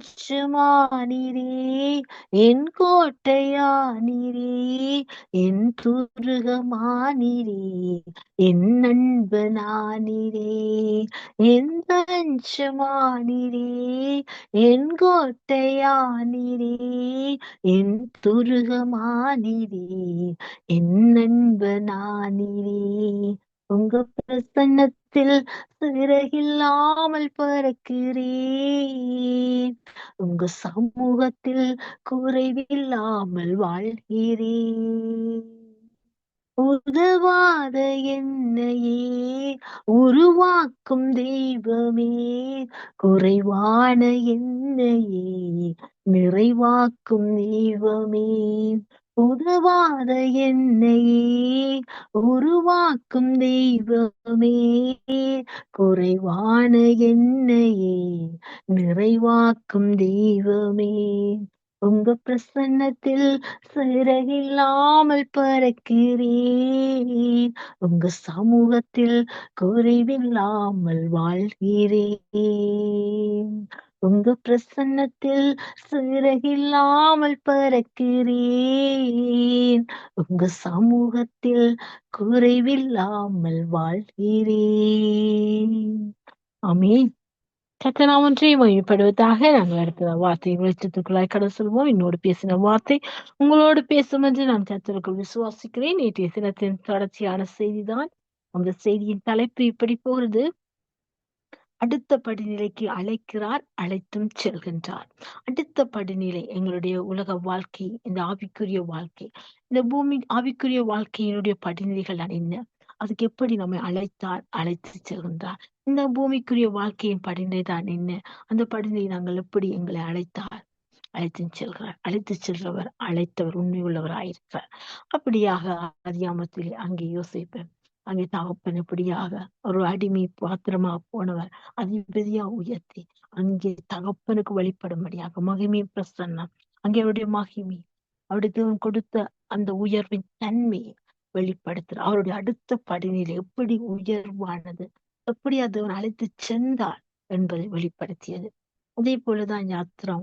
தஞ்சமானீரே, என் கோட்டையானீரே, என் துருகமானீரே, என் நண்பனானீரே, என் தஞ்சமானீரே, என் கோட்டையானீரே, என் துருகமானீரே, என் நண்பனானீரே. உங்க பிரசன்னத்தில் சிறகில்லாமல் பறக்கிறேன். உங்க சமூகத்தில் குறைவில்லாமல் வாழ்கிறேன். உதவாத என்னையே உருவாக்கும் தெய்வமே, குறைவான என்னையே நிறைவாக்கும் தெய்வமே. உதவாத என்னையே உருவாக்கும் தெய்வமே, குறைவான என்னையே நிறைவாக்கும் தெய்வமே. உங்க பிரசன்னத்தில் சிறகில்லாமல் பறக்கிறேன். உங்க சமூகத்தில் குறைவில்லாமல் வாழ்கிறேன். உங்க பிரசன்னத்தில் சிறகில்லாமல் பறக்கிறேன். உங்க சமூகத்தில் குறைவில்லாமல் வாழ்கிறேன். ஆமென். கர்த்தர் நாமம் ஒன்றே மகிமைப்படுவதாக. நாங்கள் அடுத்த வார்த்தை வெளிச்சத்துக்குள்ளாய் கடந்து செல்வோம். என்னோடு பேசின வார்த்தை உங்களோடு பேசும் என்று நான் கர்த்தருக்குள் விசுவாசிக்கிறேன். நேற்றைய தினத்தின் தொடர்ச்சியான செய்திதான். அந்த செய்தியின் தலைப்பு இப்படி போகிறது: அடுத்த படிநிலைக்கு அழைக்கிறார், அழைத்தும் செல்கின்றார். அடுத்த படிநிலை எங்களுடைய உலக வாழ்க்கை, இந்த ஆவிக்குரிய வாழ்க்கை, இந்த பூமி ஆவிக்குரிய வாழ்க்கையினுடைய படிநிலைகள் என்ன, அதுக்கு எப்படி நம்மை அழைத்தார், அழைத்து செல்கின்றார். இந்த பூமிக்குரிய வாழ்க்கையின் படிநிலை தான் என்ன, அந்த படிநிலை நாங்கள் எப்படி எங்களை அழைத்தார், அழைத்து செல்கிறார். அழைத்து செல்றவர் அழைத்தவர் உண்மை உள்ளவராயிருக்கிறார். அப்படியாக அதியாமத்தில் அங்கே யோசிப்பேன், அங்கே தகப்பன் இப்படியாக ஒரு அடிமை பாத்திரமா போனவர் அதிபதியா உயர்த்தி அங்கே தகப்பனுக்கு வழிபடும்படியாக மகிமை பிரசன்னம், அங்கே அவருடைய மகிமை, அவருடைய தேவன் கொடுத்த அந்த உயர்வின் தன்மையை வெளிப்படுத்துற அவருடைய அடுத்த படிநிலை எப்படி உயர்வானது, எப்படி அது அழைத்து சென்றார் என்பதை வெளிப்படுத்தியது. அதே போலதான் யாத்ரா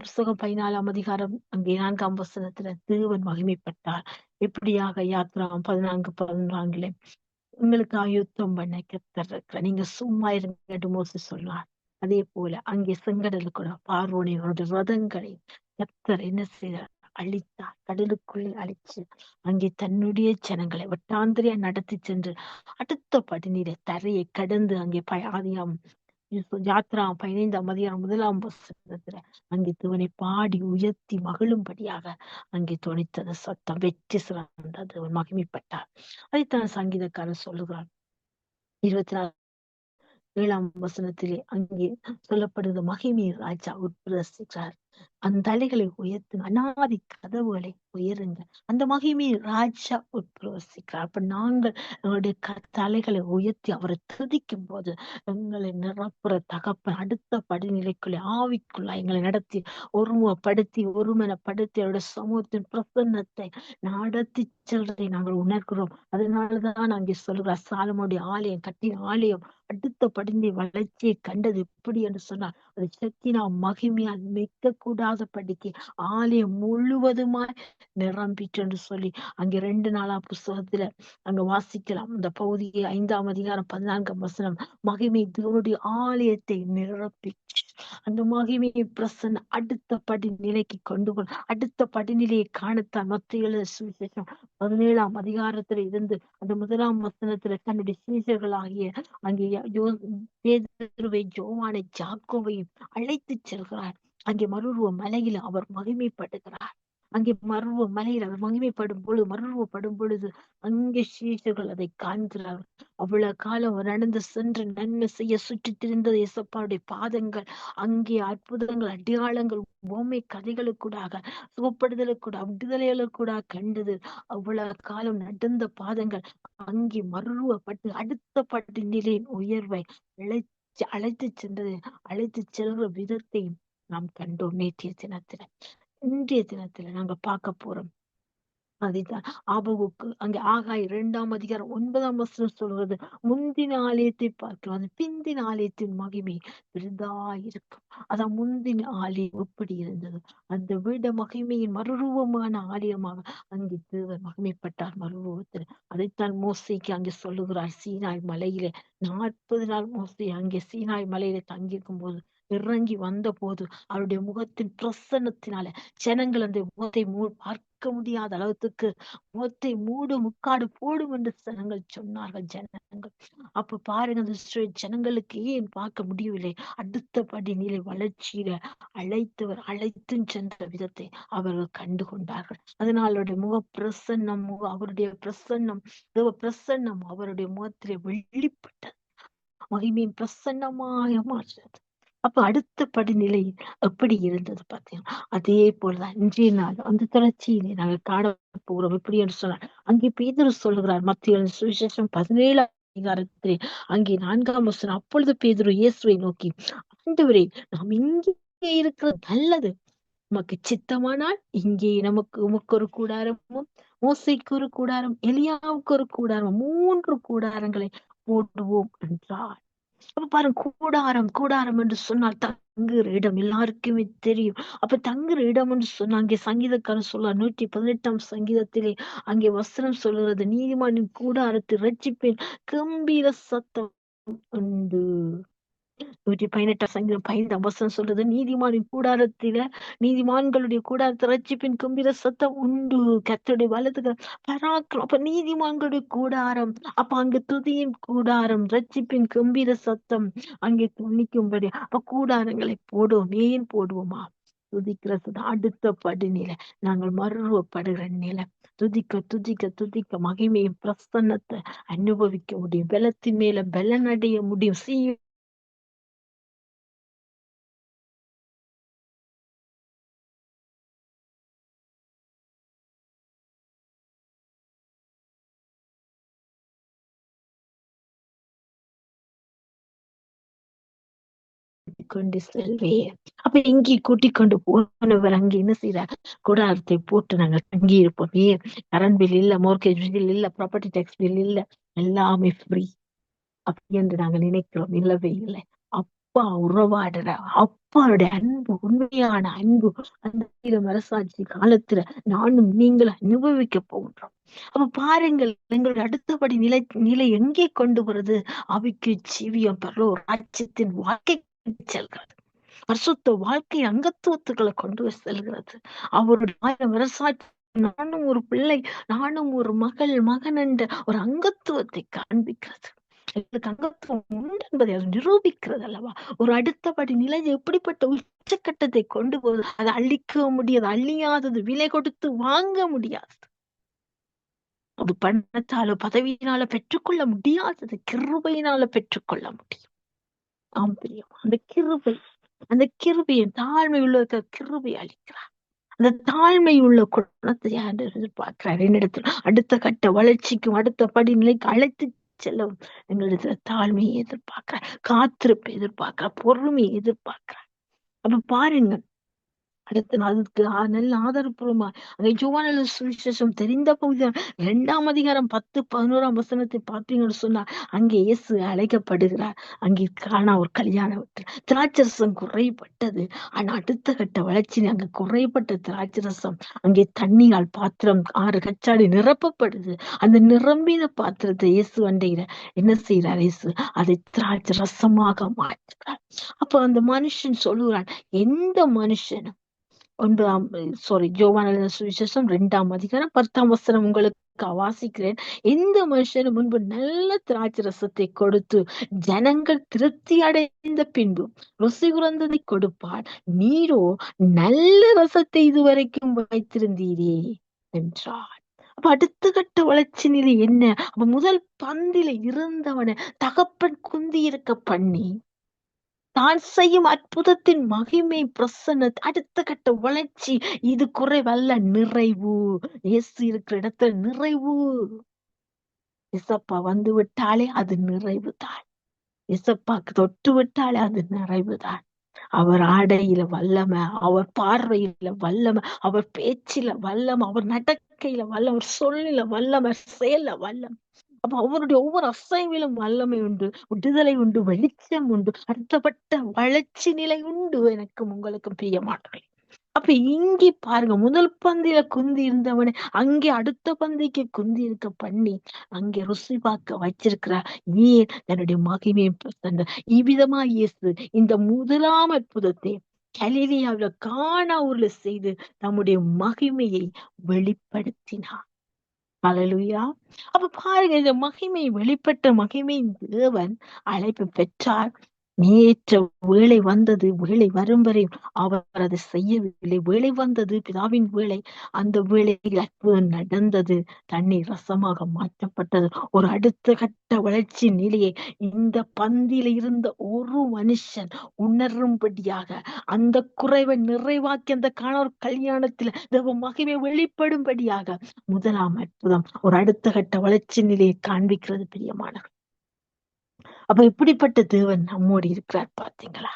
புஸ்தகம் 14ஆம் அதிகாரம் அங்கே 4ஆம் வசனத்துல தேவன் மகிமைப்பட்டார். எப்படியாக யாத்ரா 14:14 உங்களுக்கு ஆயுத்தம் பண்ண கர்த்தர் இருக்கிறார், நீங்க சும்மா இருங்க என்று மோசே சொன்னார். அதே போல அங்கே செங்கடலுக்கு கூட பார்வோனியனுடைய ரதங்களை கர்த்தர் என்ன செய்தார், அழித்தார். கடலுக்குள்ளே அழிச்சு அங்கே தன்னுடைய ஜனங்களை வட்டாந்திரியா நடத்தி சென்று அடுத்த படிநிலை தரையை கடந்து அங்கே ஆதியாம் யாத்ரா 15ஆம் அதிகாரம் 1ஆம் வசனத்துல அங்கே தேவனை பாடி உயர்த்தி மகிழும்படியாக அங்கே துணித்தது சத்தம் வெற்றி சிறந்தது, தேவன் மகிமைப்பட்டார். அதைத்தான் சங்கீதக்காரர் சொல்லுகிறார் 24ஆம் வசனத்திலே அங்கே சொல்லப்படுது, மகிமை ராஜா உட்பிரசிக்கிறார். அந்த தலைகளை உயர்த்துங்க, அநாதி கதவுகளை உயருங்க, அந்த மகிமை ராஜா உட்பிரவசிக்கிறார். அப்ப நாங்கள் எங்களுடைய தலைகளை உயர்த்தி அவரை துதிக்கும் போது எங்களை நிரப்புற தகப்பன் அடுத்த படிநிலைக்குள்ளே ஆவிக்குள்ள எங்களை நடத்தி ஒருமனப்படுத்தி அவருடைய சமூகத்தின் பிரசன்னத்தை நடத்தி செல்றதை நாங்கள் உணர்கிறோம். அதனாலதான் அங்கே சொல்கிறார், சாலமோனுடைய ஆலயம் கட்டின ஆலயம் அடுத்த படிநிலை வளர்ச்சியை கண்டது எப்படி என்று சொன்னார், அது சக்தினா மகிமையால் மிக்க கூடாத படிக்கு ஆலயம் முழுவதுமாய் நிரம்பிட்டு என்று சொல்லி அங்கே 2 புஸ்தகத்துல அங்க வாசிக்கலாம். அந்த பகுதியை 5ஆம் அதிகாரம் 14ஆம் வசனம், மகிமை தேவனுடைய ஆலயத்தை நிரப்பி அந்த மகிமையை பிரசன்ன அடுத்த படிநிலைக்கு கொண்டு அடுத்த படிநிலையை காணத்தான் மத்திய சுவிசேஷம் 17ஆம் அதிகாரத்துல இருந்து அந்த 1ஆம் வசனத்துல தன்னுடைய சீஷர்களாகிய அங்கே பேதுருவை, யோவானை, யாக்கோபையும் அழைத்து செல்கிறார். அங்கே மறுரூப மலையில அவர் மகிமைப்படுகிறார். அங்கே மறுரூப மலையில் அவர் மறுரூபப்படும் பொழுது அங்கே சீஷர்கள் அதை காண்கிறார்கள். அவ்வளவு காலம் அவர் நடந்து சென்று நன்மை செய்ய சுற்றி திரிந்த இயேசப்பாவுடைய பாதங்கள் அங்கே அற்புதங்கள், அடையாளங்கள், உவமை கதைகளுக்கூடாக, சுகப்படுதலுக்கூட, விடுதலைகளுக்கூட கண்டது. அவ்வளவு காலம் நடந்த பாதங்கள் அங்கே மறுரூபப்பட்டு அடுத்த படிநிலையின் உயர்வை அழைத்து சென்றது. அழைத்து செல்ற விதத்தையும் நாம் கண்டோம் நேற்றைய தினத்துல. இன்றைய தினத்துல நாங்க பார்க்க போறோம் அதுதான் ஆபகுக்கு அங்கே ஆகாய் 2 அதிகாரம் 9 சொல்றது, முந்தின ஆலயத்தை பார்க்கிறோம், அது பிந்தின ஆலயத்தின் மகிமை பெரிதாயிருக்கும். அதான் முந்தின ஆலயம் எப்படி இருந்தது, அந்த விட மகிமையின் மறுரூபமான ஆலயமாக அங்கே தேவன் மகிமைப்பட்டார் மறுரூபத்தில். அதைத்தான் மோசேக்கு அங்கே சொல்லுகிறார், சீனாய் மலையிலே 40 நாள் மோசே அங்கே சீனாய் மலையில தங்கியிருக்கும் போது இறங்கி வந்த போது அவருடைய முகத்தின் பிரசன்னத்தினால ஜனங்கள் அந்த முகத்தை பார்க்க முடியாத அளவுக்கு முகத்தை மூடு முக்காடு போடும் என்று ஜனங்கள் சொன்னார்கள். ஜனங்கள் அப்ப பாருங்க, அந்த ஜனங்களுக்கு ஏன் பார்க்க முடியவில்லை, அடுத்தபடி நிலை வளர்ச்சியில அழைத்தும் சென்ற விதத்தை அவர்கள் கண்டு கொண்டார்கள். அதனால் அவருடைய முக பிரசன்னம், அவருடைய பிரசன்னம், தேவ பிரசன்னம் அவருடைய முகத்திலே வெளிப்பட்டது, மகிமையின் பிரசன்னமாக மாற்றது. அப்ப அடுத்த படிநிலை எப்படி இருந்தது பார்த்தீங்கன்னா, அதே போலதான் இன்றைய நாள் அந்த தொடர்ச்சியிலே நாங்கள் காண போகிறோம். எப்படி என்று சொன்னார், அங்கே பேதுரு சொல்லுகிறார், மத்திய சுவிசேஷம் 17 அதிகாரத்திலே அங்கே 4 வசனம், அப்பொழுது பேதுரு இயேசுவை நோக்கி, ஆண்டவரே, நாம் இங்கே இருக்கிறது நல்லது, உமக்கு சித்தமானால் இங்கே உமக்கு ஒரு கூடாரமும், மோசைக்கு ஒரு கூடாரம், எலியாவுக்கு ஒரு கூடாரம், 3 கூடாரங்களை போடுவோம் என்றார். அப்ப பாருங்க, கூடாரம் கூடாரம் என்று சொன்னால் தங்குற இடம் எல்லாருக்குமே தெரியும். அப்ப தங்குற இடம் என்று சொன்னா அங்கே சங்கீதக்காரன் சொல்ல 118 சங்கீதத்திலே அங்கே வசனம் சொல்லுறது, நீதிமானின் கூடாரத்தை ரட்சிப்பேன், கம்பீர சத்தம் உண்டு. 118 சங்கீதம் 15 சொல்றது, நீதிமானின் கூடாரத்தில, நீதிமான்களுடைய கூடாரத்தை ரட்சிப்பின் கம்பீர சத்தம் உண்டு, கர்த்தருடைய வலதுக பராக்கிரம். அப்ப நீதிமான்களுடைய கூடாரம், அப்ப அங்க துதியின் கூடாரம், ரட்சிப்பின் கம்பீர சத்தம் அங்கே துணிக்கும்படி அப்ப கூடாரங்களை போடுவோம். ஏன் போடுவோமா, துதிக்கிறது அடுத்த படிநிலை, நாங்கள் மறுரூபப்படுகிற நிலை. துதிக்க துதிக்க துதிக்க மகிமையின் பிரசன்னத்தை அனுபவிக்க முடியும், பலத்தின் மேல பலன் அடைய முடியும். கொண்டு செல்வேன். அப்ப இங்கே கூட்டிக் கொண்டு போனவர் அங்க என்ன செய்யறார், கூடாரத்தை போட்டு நாங்க தங்கி இருப்போம். ஏன், கரண்ட் பில் இல்ல, மோர்கேஜ் பில் இல்ல, ப்ராப்பர்ட்டி டேக்ஸ் பில் இல்ல, எல்லாமே ஃப்ரீ அப்படி என்று நாங்க நினைக்கிறோம். இல்லவே இல்லை. அப்பா உறவாடுற அப்பாவுடைய அன்பு, உண்மையான அன்பு அந்த மனசாட்சி காலத்துல நானும் நீங்களும் அனுபவிக்க போகின்றோம். அப்ப பாருங்கள், எங்களுடைய அடுத்தபடி நிலை எங்கே கொண்டு வருது, அவைக்கு ஜீவியம் பெற ராஜ்யத்தின் வாழ்க்கை செல்கிறது, பரிசுத்த வாழ்க்கை அங்கத்துவத்துக்களை கொண்டு போய் செல்கிறது. அவருடைய 1000 வருஷம் நானும் ஒரு பிள்ளை, நானும் ஒரு மகன் என்ற ஒரு அங்கத்துவத்தை காண்பிக்கிறது. எங்களுக்கு அங்கத்துவம் உண்டு என்பதை அது நிரூபிக்கிறது அல்லவா. ஒரு அடுத்தபடி நிலை எப்படிப்பட்ட உச்சக்கட்டத்தை கொண்டு போகுது, அதை அழிக்க முடியாது, அழியாதது, விலை கொடுத்து வாங்க முடியாதது, அது பணத்தாலோ பதவியினால பெற்றுக்கொள்ள முடியாதது, கிருபையினால பெற்றுக்கொள்ள முடியும். ஆம் பிரியம், அந்த கிருபையின் தாழ்மை உள்ள கிருபை அளிக்கிறார். அந்த தாழ்மை உள்ள குணத்தை எதிர்பார்க்கிறார். என்னிடத்தில் அடுத்த கட்ட வளர்ச்சிக்கும் அடுத்த படிநிலைக்கு அழைத்து செல்லவும் எங்களிடத்துல தாழ்மையை எதிர்பார்க்கிறார், காத்திருப்பை எதிர்பார்க்கிறார், பொறுமையை எதிர்பார்க்கிறார். அப்ப பாருங்க, அடுத்து அதுக்கு நல்ல ஆதாரப்பூர்வமா அங்கே யோவான் சுவிசேஷம் தெரிந்த பகுதி 2 அதிகாரம் 10, 11 பார்த்தீங்கன்னு சொன்னா அங்கே இயேசு அழைக்கப்படுகிறார். அங்கே காணா ஒரு கல்யாண வீட்டில் திராட்சரசம் குறைபட்டது. ஆனா அடுத்த கட்ட வளர்ச்சி அங்க குறைபட்ட திராட்சரசம் அங்கே தண்ணியால் பாத்திரம் 6 கச்சாடி நிரப்பப்படுது. அந்த நிரம்பின பாத்திரத்தை இயேசு அண்டையில என்ன செய்யறார், இயேசு அதை திராட்சை ரசமாக மாற்றுகிறார். அப்ப அந்த மனுஷன் சொல்லுகிறான், எந்த மனுஷனும் யோவான் சுவிசேஷம் 2 அதிகாரம் 10 உங்களுக்கு வாசிக்கிறேன். எந்த மனுஷனும் முன்பு நல்ல திராட்சை ரசத்தை கொடுத்து ஜனங்கள் திருப்தி அடைந்த பின்பு ருசி குறந்ததை கொடுப்பார், நீரோ நல்ல ரசத்தை இதுவரைக்கும் வைத்திருந்தீரே என்றார். அப்ப அடுத்த கட்ட வளர்ச்சி நிலை என்ன, அப்ப முதல் பந்தில இருந்தவனை தகப்பன் குந்தி இருக்க பண்ணி தான் செய்யும் அற்புதத்தின் மகிமை பிரசன்ன அடுத்த கட்ட வளர்ச்சி, இது குறைவல்ல, நிறைவு. இயேசு இருக்கிற இடத்துல நிறைவு. இசப்பா வந்து விட்டாலே அது நிறைவுதான், இசப்பாக்கு தொட்டு விட்டாலே அது நிறைவுதான். அவர் ஆடையில வல்லமை, அவர் பார்வையில வல்லமை, அவர் பேச்சில வல்லமை, அவர் நடக்கையில வல்லமை, அவர் சொல்லில வல்லமை, செயல்ல வல்லமை. அப்ப அவருடைய ஒவ்வொரு அசைவிலும் வல்லமை உண்டு, விடுதலை உண்டு, வெளிச்சம் உண்டு, அடுத்தப்பட்ட வளர்ச்சி நிலை உண்டு. எனக்கும் உங்களுக்கும் பிரியமானவர்களே. அப்ப இங்கே பாருங்க, முதல் பந்தியில குந்தி இருந்தவனை அங்கே அடுத்த பந்திக்கு குந்தி இருக்க பண்ணி அங்கே ருசி பார்க்க வச்சிருக்கிறார். ஏன்? தன்னுடைய மகிமையை தந்த இவ்விதமா இயேசு இந்த முதலாம் அற்புதத்தை கலிலியாவில கானா ஊர்ல செய்து தம்முடைய மகிமையை வெளிப்படுத்தினார். ஹalleluya. அப்ப பாருங்க, இந்த மகிமை வெளிப்பட்ட மகிமையின் தேவன் அழைப்பு பெற்றார். நேற்ற வேளை வந்தது, வேளை வரும் வரை அவர் அதை செய்யவில்லை. வேளை வந்தது, பிதாவின் வேளை. அந்த வேளையில் அற்புதம் நடந்தது. தண்ணீர் ரசமாக மாற்றப்பட்டது. ஒரு அடுத்த கட்ட வளர்ச்சி நிலையை இந்த பந்தியில இருந்த ஒரு மனுஷன் உணரும்படியாக, அந்த குறைவை நிறைவாக்கி அந்த காணவர் கல்யாணத்துல தேவ மகிமை வெளிப்படும்படியாக முதலாம் அற்புதம் ஒரு அடுத்த கட்ட வளர்ச்சி நிலையை காண்பிக்கிறது. பிரியமானவர், அப்ப இப்படிப்பட்ட தேவன் நம்மோடு இருக்கிறார். பாத்தீங்களா?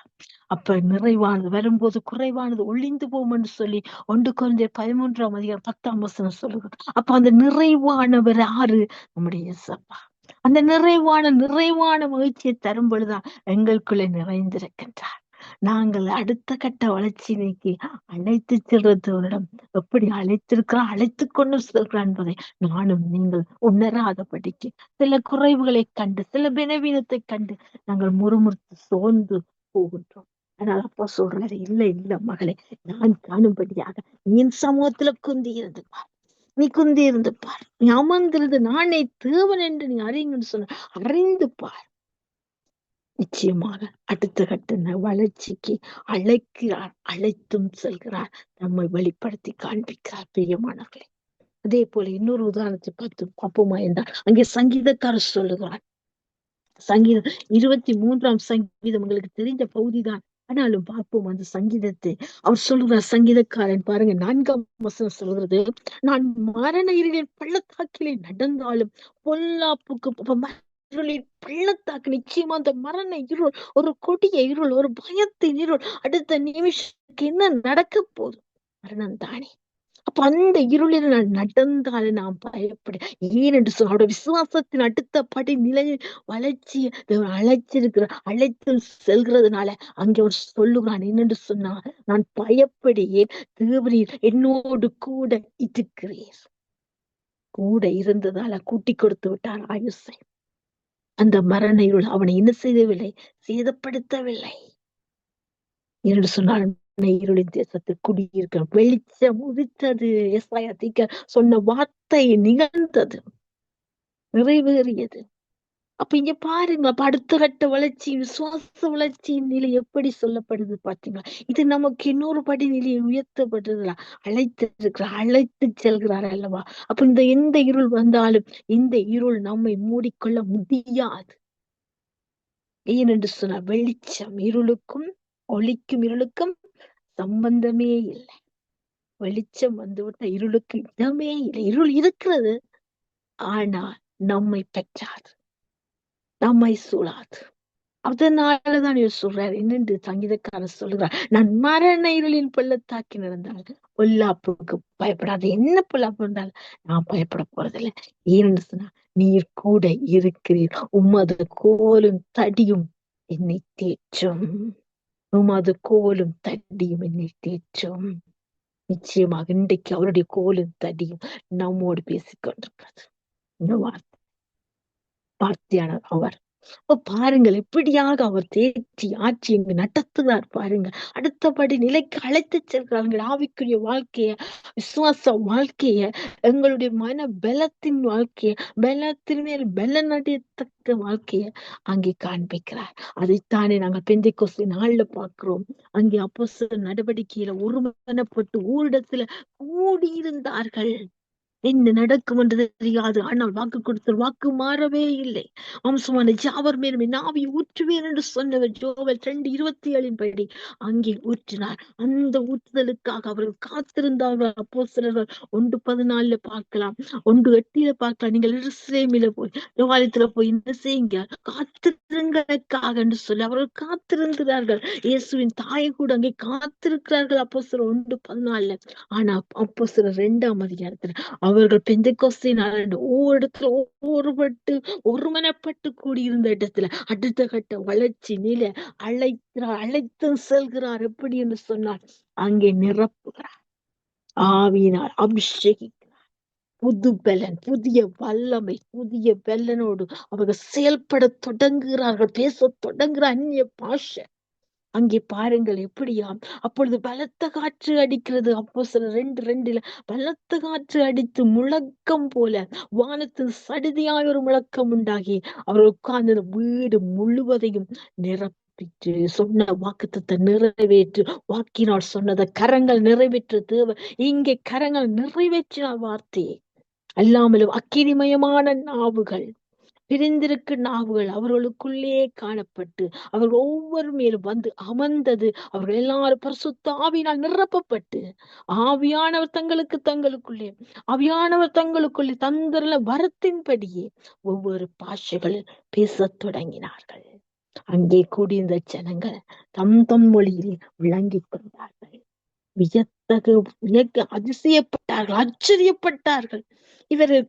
அப்ப நிறைவானது வரும்போது குறைவானது ஒளிந்து போகும் என்று சொல்லி 1 கொரிந்தியர் 13:10 சொல்லுகிறது. அப்ப அந்த நிறைவானவர் யாரு? நம்முடைய இயேசப்பா. அந்த நிறைவான மகிழ்ச்சியை தரும் பொழுதுதான் எங்களுக்குள்ளே நிறைந்திருக்கின்றார். நாங்கள் அடுத்த கட்ட வளர்ச்சி நோக்கி அழைத்து செல்றதோரிடம் எப்படி அழைத்திருக்கிறார், அழைத்து கொண்டு செல்கிறார் என்பதை நானும் நீங்கள் உணராதபடிக்கு சில குறைவுகளை கண்டு, சில பலவீனத்தை கண்டு நாங்கள் முறுமுறுத்து சோர்ந்து போகின்றோம். அதனால அப்பா சொல்றாரு, இல்ல இல்ல மகளே, நான் காணும்படியாக நீ என் சமூகத்துல குந்தி இருந்து பார். நீ குந்தி இருந்து பார். நீ அமர்ந்திருந்து நானே தேவன் என்று நீ அறியுங்கன்னு சொன்ன, அறிந்து பார். நிச்சயமாக அடுத்த கட்ட வளர்ச்சிக்கு அழைக்கிறார், அழைத்தும் செல்கிறார், நம்மை வெளிப்படுத்தி காண்பிக்கிறார். பிரியமானவர்களே, அதே போல இன்னொரு உதாரணத்தை பார்ப்போமா என்றால், அங்கே சங்கீதக்காரர் சொல்லுகிறார். சங்கீதம் 23ஆம் சங்கீதம் உங்களுக்கு தெரிஞ்ச பகுதிதான். ஆனாலும் பார்ப்போம் அந்த சங்கீதத்தை. அவர் சொல்லுகிறார், சங்கீதக்காரன் பாருங்க, 4ஆம் வசனம் சொல்கிறது, நான் மரண இருளின் பள்ளத்தாக்கிலே நடந்தாலும் பொல்லாப்புக்கு இருளின் பள்ளத்தாக்கு, நிச்சயமா அந்த மரண இருள், ஒரு கொடிய இருள், ஒரு பயத்தின் இருள், அடுத்த நிமிஷத்துக்கு என்ன நடக்க போகுது? மரணம் தானே. அப்ப அந்த இருளில் நான் நடந்தால் நான் பயப்பட. ஏன் என்று சொல்ல, அவருடைய விசுவாசத்தின் அடுத்த படி நிலையில் வளர்ச்சியை அழைச்சிருக்கிறார், அழைத்து செல்கிறதுனால அங்கே அவர் சொல்லுகிறான் என்னென்று சொன்னா, நான் பயப்படேன், தேவரீர் என்னோடு கூட இருக்கிறீர். கூட இருந்ததால கூட்டி கொடுத்து விட்டார் ஆயுசை. அந்த மரண இருள் அவனை என்ன செய்யவில்லை, சேதப்படுத்தவில்லை. என்று சொன்னால் இருளின் தேசத்தில் குடியிருக்க வெளிச்சம் உதித்தது. எஸ்ஐயா தீர்க்க சொன்ன வார்த்தை நிகழ்ந்தது, நிறைவேறியது. அப்ப இங்க பாருங்க, அப்ப அடுத்த கட்ட வளர்ச்சி, விசுவாச வளர்ச்சியின் நிலை எப்படி சொல்லப்படுது பாத்தீங்களா? இது நமக்கு இன்னொரு படி நிலையை உயர்த்தப்படுறதுல அழைத்திருக்கிறார், அழைத்து செல்கிறார் அல்லவா? அப்ப இந்த எந்த இருள் வந்தாலும் இந்த இருள் நம்மை மூடிக்கொள்ள முடியாது. ஏனென்று சொன்னால் வெளிச்சம் இருளுக்கும், ஒளிக்கும் இருளுக்கும் சம்பந்தமே இல்லை. வெளிச்சம் வந்துவிட்ட இருளுக்கு இடமே இல்லை. இருள் இருக்கிறது, ஆனா நம்மை பெற்றாது, நம்மை சூழாது. அதனாலதான் இவர் சொல்றாரு, என்னென்று சங்கீதக்காரர் சொல்லுகிறார், நான் மரண இருளின் பள்ளத்தாக்கி நடந்தால் பொல்லாப்புக்கு பயப்படாது. என்ன பொல்லாப்பு இருந்தாலும் நான் பயப்பட போறதில்லை. ஏன்னு சொன்னா, நீர் கூட இருக்கிறீர், உமது கோலும் தடியும் என்னை தேற்றும். உமது கோலும் தடியும் என்னை தேற்றும். நிச்சயமாக இன்றைக்கு அவருடைய கோலும் தடியும் நம்மோடு பேசிக் கொண்டிருக்கிறது. இந்த வார்த்தையான அவர். பாருங்கள், எப்படியாக அவர் தேற்றி ஆட்சி இங்கு நடத்துகிறார் பாருங்க. அடுத்தபடி நிலைக்கு அழைத்து செல்கிறார்கள். ஆவிக்குரிய வாழ்க்கைய, விசுவாச வாழ்க்கைய, எங்களுடைய மன பலத்தின் வாழ்க்கைய, பலத்தின் மேல் பலன் அடையத்தக்க வாழ்க்கைய அங்கே காண்பிக்கிறார். அதைத்தானே நாங்கள் பெந்தைக்கோஸ்து நாள்ல பார்க்கிறோம். அங்கே அப்போஸ்தலர் நடவடிக்கையில ஒருமனப்பட்டு ஊரிடத்துல கூடியிருந்தார்கள். என்ன நடக்கும் என்று தெரியாது. ஆனால் வாக்கு கொடுத்த வாக்கு மாறவே இல்லை. அம்சமான ஜாவர் மேலும் என் ஆவியை ஊற்றுவேன் என்று சொன்னவர் ஜோவல் 2:27 படி அங்கே ஊற்றினார். அந்த ஊற்றுதலுக்காக அவர்கள் காத்திருந்தார்கள். அப்போஸ்தலர்கள் 1:14 பார்க்கலாம், 1:8 பார்க்கலாம். நீங்கள் எருசலேமில போய் தேவாலயத்துல போய் என்ன செய்யுங்க, காத்திருங்களுக்காக என்று சொல்லி அவர்கள் காத்திருந்தார்கள். இயேசுவின் தாயை கூட அங்கே காத்திருக்கிறார்கள். அப்போஸ்தலர் 1:14. ஆனா அப்போஸ்தலர் 2ஆம் அதிகாரத்துல அவர்கள் பெந்தைக்கோஸ்தை நாள் ஒவ்வொரு இடத்துல ஒவ்வொருபட்டு ஒருமனப்பட்டு கூடியிருந்த இடத்துல அடுத்த கட்ட வளர்ச்சி நிலை அழைத்து செல்கிறார். எப்படி என்று சொன்னார், அங்கே நிரப்புகிறார், ஆவியினால் அபிஷேகிக்கிறார். புது பலன், புதிய வல்லமை, புதிய பலனோடு அவர்கள் செயல்பட தொடங்குகிறார்கள். பேச தொடங்குகிற அந்நிய பாஷை. அங்கே பாருங்கள் எப்படியாம். அப்பொழுது பலத்த காற்று அடிக்கிறது. அப்போஸ்தலர் 2:2 பலத்த காற்று அடித்து முழக்கம் போல வானத்தில் சடுதியாய் ஒரு முழக்கம் உண்டாகி அவர் உட்கார்ந்த வீடு முழுவதையும் நிரப்பிட்டு சொன்ன வாக்குத்தத்தை நிறைவேற்று. வாக்கினால் சொன்னதை கரங்கள் நிறைவேற்று தேவ இங்கே கரங்கள் நிறைவேற்றினார் வார்த்தையை. அல்லாமலும் அக்கினிமயமான நாவுகள், பிரிந்திருக்கு நாவுகள் அவர்களுக்குள்ளே காணப்பட்டு அவர்கள் ஒவ்வொரு மேலும் வந்து அமர்ந்தது. அவர்கள் எல்லாரும் பரிசுத்த ஆவியினால் நிரப்பப்பட்டு ஆவியானவர் தங்களுக்குள்ளே ஆவியானவர் தங்களுக்குள்ளே தந்திர வரத்தின்படியே ஒவ்வொரு பாஷைகளில் பேசத் தொடங்கினார்கள். அங்கே கூடியிருந்த ஜனங்கள் தம் மொழியிலே விளங்கிக் கொண்டார்கள். அதிசயப்பட்டார்கள், ஆச்சரியப்பட்டார்கள். இவர்கள்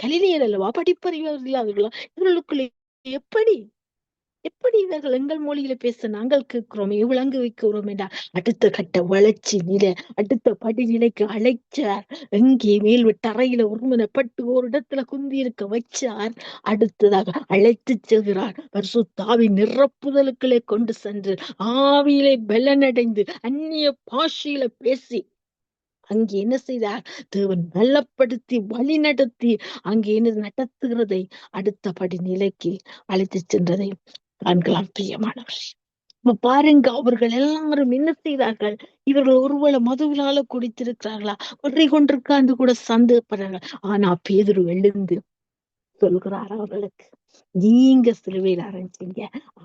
கலிலியர் அல்லவா, படிப்பறிவு இல்லாதவர்களா? இவர்களுக்குள்ளே எப்படி எப்படி இவர்கள் எங்கள் மொழியில பேச நாங்கள் கேட்கிறோம், விளங்கு வைக்கிறோம் என்றால் அடுத்த கட்ட வளர்ச்சி நிலை, அடுத்த படிநிலைக்கு அழைச்சார். எங்கே மேல் தரையில ஒருமனப்பட்டு ஒரு இடத்துல குந்தி இருக்க வச்சார். அடுத்ததாக அழைத்து செல்கிறார். பரிசுத்தாவி நிரப்புதலுக்களே கொண்டு சென்று ஆவியிலே பலனடைந்து அந்நிய பாஷையில பேசி அங்கே என்ன செய்தார், தேவன் பலப்படுத்தி வழி நடத்தி அங்கே என்ன நடத்துகிறதை அடுத்த படிநிலைக்கு அழைத்து சென்றதை காண்கலாம். பிரியமானவர்கள், பாருங்க அவர்கள் எல்லாரும் என்ன செய்தார்கள். இவர்கள் ஒருவேளை மதுவினால குடித்திருக்கிறார்களா, ஒன்றை கொண்டிருக்காண்டு கூட சந்தேகப்படுறார்கள். ஆனா பேதுரு எழுந்து சொல்கிறார் அவர்களுக்கு, நீங்க சிலுவையில் அரைஞ்சீங்க,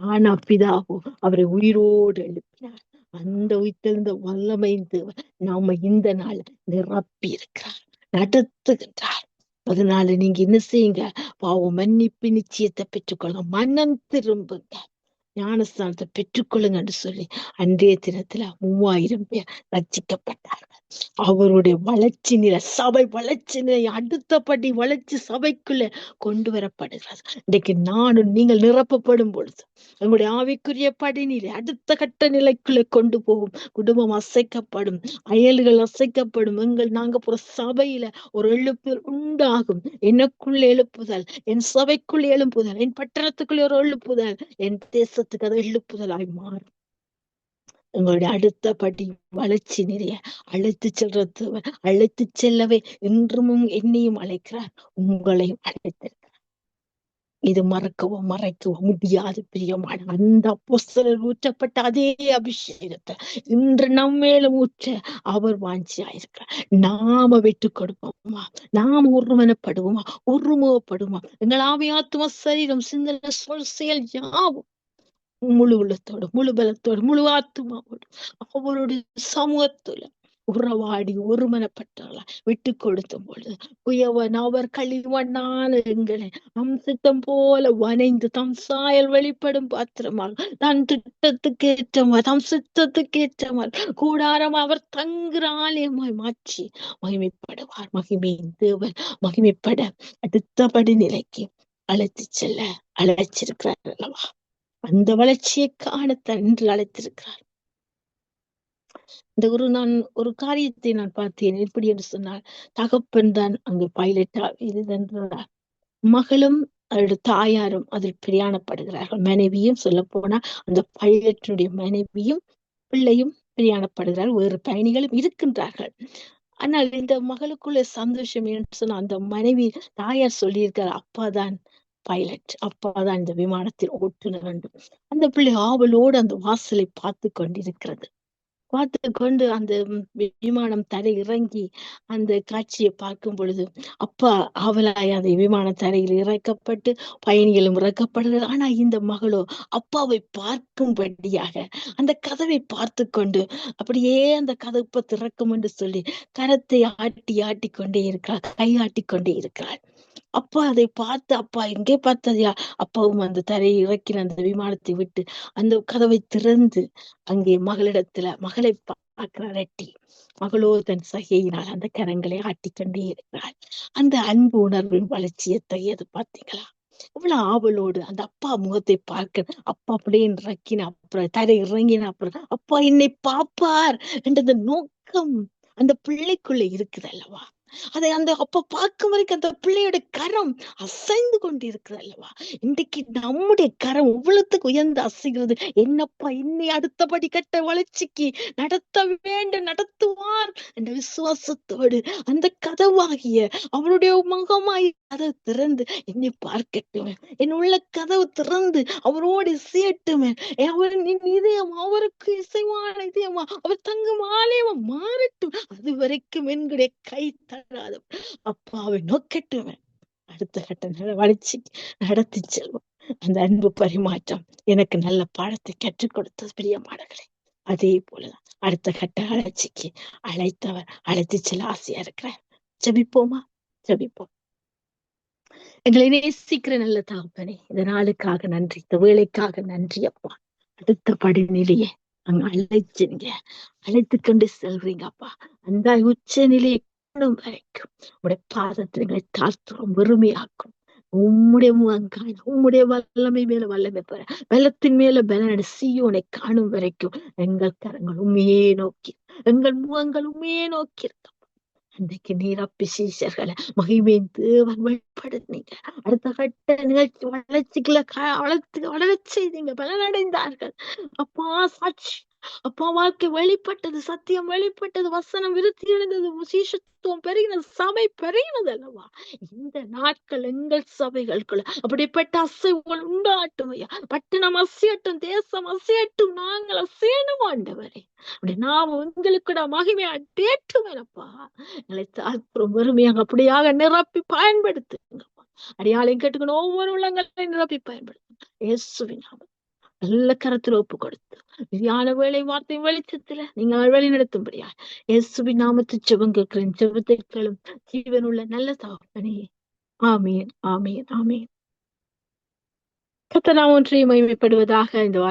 ஆனா பிதாவோ அவரை உயிரோடு எழுப்பினார். அந்த உயிர்த்தெழுந்த வல்லமை தேவன் நாம இந்த நாள் நிரப்பி இருக்கிறார், நடத்துகின்றார். அதனால நீங்க என்ன செய்யுங்க, பாவம் மன்னிப்பு நிச்சயத்தை பெற்றுக்கொள்ளுங்க, மனம் திரும்புங்க, ஞானஸ்தானத்தை பெற்றுக்கொள்ளுங்க என்று சொல்லி அன்றைய தினத்துல 3000 பேர் ரட்சிக்கப்பட்டார்கள். அவருடைய வளர்ச்சி நிலை, சபை வளர்ச்சி நிலை அடுத்தபடி வளர்ச்சி சபைக்குள்ள கொண்டு வரப்படுகிறது. இன்றைக்கு நானும் நீங்கள் நிரப்பப்படும் பொழுது எங்களுடைய ஆவிக்குரிய படிநிலை அடுத்த கட்ட நிலைக்குள்ள கொண்டு போகும். குடும்பம் அசைக்கப்படும், அயல்கள் அசைக்கப்படும். நாங்க போற சபையில ஒரு எழுப்புதல் உண்டாகும். எனக்குள்ள எழுப்புதல், என் சபைக்குள் எழுப்புதல், என் பட்டணத்துக்குள்ள ஒரு எழுப்புதல், என் தேசத்துக்கு அது எழுப்புதலாய் மாறும். உங்களுடைய அடுத்த படி வளர்ச்சி நிறைய அழைத்து செல்றது, அழைத்து செல்லவே இன்றும் என்னையும் அழைக்கிறார், உங்களையும் அழைத்திருக்கிறார். இது மறைக்கவோ முடியாது. பிரியமான அந்த அப்போஸ்தலர் ஊற்றப்பட்ட அதே அபிஷேகத்தை இன்று நம்மேலும் ஊற்ற அவர் வாஞ்சியாயிருக்கிறார். நாம விட்டு கொடுப்போமா, நாம ஒருமனப்படுவோமா, ஒருமுகப்படுவோமா, எங்கள் ஆவியாத்ம சரீரம் சிந்தனை சொல் செயல் யாவும் முழு உள்ளத்தோடு, முழு பலத்தோடு, முழு ஆத்மாவோடு அவருடைய சமூகத்துல உறவாடி ஒருமனப்பட்டாளா விட்டு கொடுத்தும் பொழுது குயவன் அவர் களிமண்ணான எங்களை நம் சித்தம் போல வனைந்து தம் சாயல் வெளிப்படும் பாத்திரமாக தன் திட்டத்துக்கு ஏற்றமாய் தம் சித்தத்துக்கு ஏற்றமாய் கூடாரம் அவர் தங்குற ஆலயமாய் மாற்றி மகிமைப்படுவார். மகிமையின் தேவன் மகிமைப்பட அடுத்தபடி நிலைக்கு அழைத்து செல்ல அழைச்சிருக்கிறார் அல்லவா. அந்த வளர்ச்சியை காணத்தான் என்று அழைத்திருக்கிறார். நான் ஒரு காரியத்தை நான் பார்த்தேன். எப்படி என்று சொன்னால், தகப்பன் தான் அங்கு பைலட்டா இருந்தென்றார். மகளும் அவருடைய தாயாரும் அதில் பிரயாணப்படுகிறார்கள். மனைவியும் சொல்ல போனா அந்த பைலட்டினுடைய மனைவியும் பிள்ளையும் பிரயாணப்படுகிறார்கள். வேறு பயணிகளும் இருக்கின்றார்கள். ஆனால் இந்த மகளுக்குள்ள சந்தோஷம் என்று சொன்னா, அந்த மனைவி தாயார் சொல்லியிருக்கார், அப்பாதான் பைலட், அப்பாதான் இந்த விமானத்தில் ஓட்டுநர் வேண்டும். அந்த பிள்ளை ஆவலோடு அந்த வாசலை பார்த்து கொண்டிருக்கிறது. பார்த்து கொண்டு அந்த விமானம் தரை இறங்கி அந்த காட்சியை பார்க்கும் பொழுது அப்பா ஆவலாய் அந்த விமானம் தரையில் இறக்கப்பட்டு பயணிகளும் இறக்கப்படுகிறது. ஆனா இந்த மகளோ அப்பாவை பார்க்கும்படியாக அந்த கதவை பார்த்து கொண்டு அப்படியே அந்த கதவை திறக்கும் என்று சொல்லி கரத்தை ஆட்டி ஆட்டி கொண்டே இருக்கிறாள், கை ஆட்டி கொண்டே இருக்கிறாள். அப்பா அதை பார்த்து, அப்பா எங்கே பார்த்ததையா? அப்பாவும் அந்த தரையை இறக்கின அந்த விமானத்தை விட்டு அந்த கதவை திறந்து அங்கே மகளை பார்க்கிறார் எட்டி. மகளோ தன் சகையினால் அந்த கரங்களை ஆட்டிக்கொண்டே இருக்கிறாள். அந்த அன்பு உணர்வின் வளர்ச்சியத்தையது பார்த்தீங்களா? இவ்வளவு ஆவலோடு அந்த அப்பா முகத்தை பார்க்க, அப்பா அப்படியே இறக்கின அப்புறம் தரை இறங்கின அப்புறம் அப்பா என்னை பாப்பார் என்ற நோக்கம் அந்த பிள்ளைக்குள்ள இருக்குது அல்லவா? அதை அந்த அப்ப பார்க்கும் வரைக்கும் அந்த பிள்ளையோட கரம் அசைந்து கொண்டு இருக்கிறது அல்லவா? இன்றைக்கு நம்முடைய கரம் இவ்வளவுக்கு உயர்ந்து அசைகிறது. என்னப்பா இன்னை அடுத்தபடி கட்ட வளர்ச்சிக்கு நடத்த வேண்டும், நடத்துவார் என்ற விசுவாசத்தோடு அந்த கதவாகிய அவருடைய முகமாய் கதவு திறந்து என்னை பார்க்கட்டுமே, என் உள்ள கதவு திறந்து அவரோடு இசையட்டுமே, அவரின் இதயம் அவருக்கு இசைவான இதயமா, அவர் தங்கும் ஆலயமா மாறட்டும். அது வரைக்கும் என்கிற கை தராத அப்பாவை நோக்கட்டுமே. அடுத்த கட்ட வளர்ச்சி நடத்தி செல்வோம். அந்த அன்பு பரிமாற்றம் எனக்கு நல்ல பாடத்தை கற்றுக் கொடுத்தது பிரியமானவர்களே. அதே போலதான் அடுத்த கட்ட வளர்ச்சிக்கு அழைத்து செல்ல ஆசையா இருக்கிறார். ஜெபிப்போமா? ஜெபிப்போம். எங்களை நேசிக்கிற நல்ல தகப்பனே, இந்த நாளுக்காக நன்றி, இந்த வேலைக்காக நன்றி அப்பா. அடுத்த படிநிலையே அங்க அழைத்து கொண்டு செல்றீங்க அப்பா. அந்த உச்ச நிலையை காணும் வரைக்கும் உடைய பாதத்தில் எங்களை தாழ்த்துறோம், வெறுமையாக்கும். உம்முடைய முகங்கான உம்முடைய வல்லமை மேல வல்லமை பெற, வெள்ளத்தின் மேல பலனடி சீயோனை காணும் வரைக்கும் எங்கள் கரங்கள் உண்மையே நோக்கி, எங்கள் முகங்கள் உண்மையே நோக்கி இருக்க. அன்றைக்கு நீரப்பி சீஷர்களை மகிமையின் தேவன் வெளிப்படுத்தினீங்க. அடுத்த கட்ட நிகழ்ச்சி வளர்ச்சிக்குள்ள வளர செய்தீங்க, பலனடைந்தார்கள் அப்பா. சாட்சி அப்பா, வாழ்க்கை வெளிப்பட்டது, சத்தியம் வெளிப்பட்டது, வசனம் விருத்தி அடைந்தது, சீஷத்துவம் பெருகினது, சபை பெருகினது அல்லவா? இந்த நாட்கள் எங்கள் சபைகளுக்குள்ள அப்படிப்பட்ட அசைவுகள் உண்டாட்டும் ஐயா. பட்டணம் அசையட்டும், தேசம் அசையட்டும், நாங்கள் அசையணும் ஆண்டவரே. அப்படி நாம் உங்களுக்கு மகிமையா தேட்டும் எனப்பா. எங்களை தாழ்ப்புறம் வெறுமையாக அப்படியாக நிரப்பி பயன்படுத்துங்கப்பா. அடியாளையும் கேட்டுக்கணும், ஒவ்வொரு உள்ளங்களையும் நிரப்பி பயன்படுத்துங்க இயேசுவின் நாமத்தில். நல்ல கரத்துல ஒப்பு கொடுத்து விதியான வேலை வார்த்தை வெளிச்சத்துல நீங்க வழி நடத்தும்படியா இயேசுவின் நாமத்தை ஜெபம் கேட்கிறேன். ஜெபத்தை கேளும் ஜீவனுள்ள நல்ல தகப்பனே. ஆமீன், ஆமீன், ஆமீன். கர்த்தர் நாமம் ஒன்றை மகிமைப்படுவதாக. இந்த